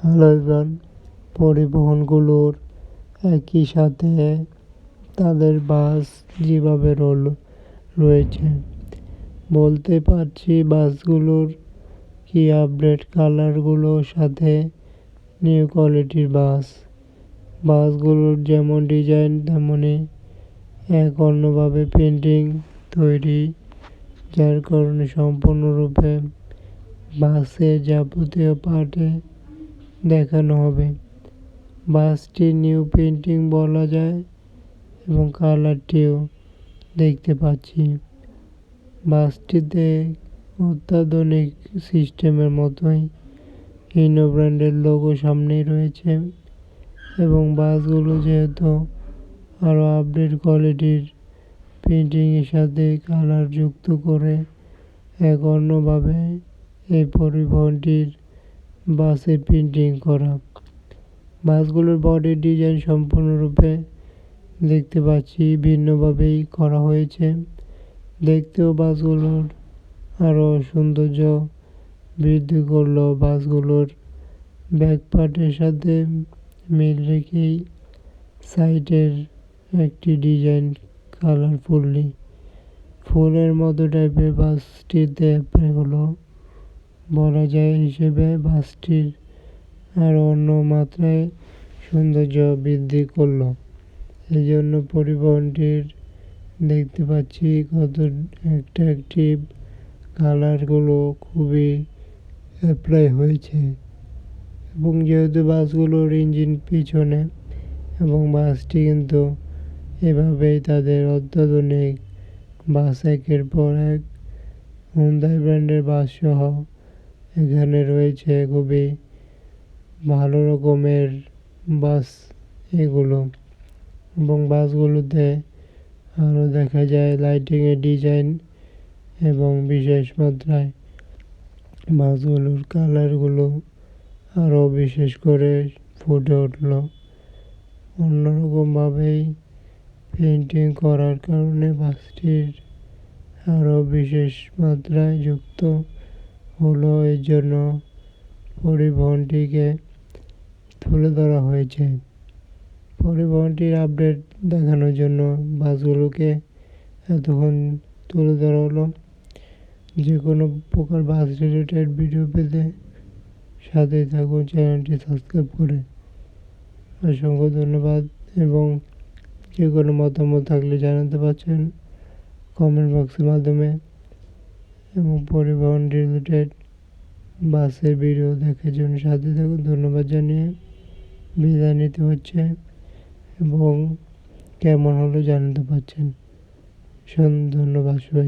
Hello everyone, পরিবহনগুলোর একই সাথে তাদের বাস যেভাবে রয়েছে, বলতে পারছি বাসগুলোর কি আপডেট কালারগুলোর সাথে নিউ কোয়ালিটির বাসগুলোর যেমন ডিজাইন তেমনই এক অন্যভাবে পেন্টিং তৈরি, যার কারণে সম্পূর্ণরূপে বাসের যাবতীয় পার্টে দেখানো হবে। বাসটি নিউ পেন্টিং বলা যায় এবং কালারটিও দেখতে পাচ্ছি। বাসটিতে অত্যাধুনিক সিস্টেমের মতোই হিনো ব্র্যান্ডের লোগো সামনেই রয়েছে এবং বাসগুলো যেহেতু আরও আপডেট কোয়ালিটির পেন্টিংয়ের সাথে কালার যুক্ত করে এক অন্যভাবে এই পরিবহনটির বাসে পেন্টিং করা। বাসগুলোর বডির ডিজাইন সম্পূর্ণরূপে দেখতে পাচ্ছি ভিন্নভাবেই করা হয়েছে। দেখতেও বাসগুলোর আরও সৌন্দর্য বৃদ্ধি করলো। বাসগুলোর ব্যাক পার্টের সাথে মিল রেখেই সাইডের একটি ডিজাইন কালারফুলি ফুলের মতো টাইপের বাসটিতে অ্যাপ্লাই হলো বলা যায়, হিসেবে বাসটির আরও অন্য মাত্রায় সৌন্দর্য বৃদ্ধি করলো। এই জন্য পরিবহনটির দেখতে পাচ্ছি কত অ্যাট্রাকটিভ কালারগুলো খুবই অ্যাপ্লাই হয়েছে এবং যেহেতু বাসগুলোর ইঞ্জিন পিছনে এবং বাসটি কিন্তু এভাবেই তাদের অত্যাধুনিক বাস একের পর এক হুন্ডাই ব্র্যান্ডের বাস সহ এখানে রয়েছে খুবই ভালো রকমের বাস এগুলো এবং বাসগুলোতে আরও দেখা যায় লাইটিংয়ের ডিজাইন এবং বিশেষ মাত্রায় বাসগুলোর কালারগুলো আরও বিশেষ করে ফুটে উঠল। অন্যরকমভাবেই পেন্টিং করার কারণে বাসটির আরও বিশেষ মাত্রায় যুক্ত হলো। এর জন্য পরিবহনটিকে তুলে ধরা হয়েছে। পরিবহনটির আপডেট দেখানোর জন্য বাসগুলোকে এতক্ষণ তুলে ধরা হলো। যে কোনো প্রকার বাস রিলেটেড ভিডিও পেতে সাথেই থাকুন, চ্যানেলটি সাবস্ক্রাইব করে। অসংখ্য ধন্যবাদ এবং যে কোনো মতামত থাকলে জানাতে পারছেন কমেন্ট বক্সের মাধ্যমে এবং পরিবহন রিলেটেড বাসের ভিডিও দেখার জন্য সাথে থাকুন। ধন্যবাদ জানিয়ে বিদায় নিতে হচ্ছে এবং কেমন হলো জানাতে পারছেন। ধন্যবাদ সবাই।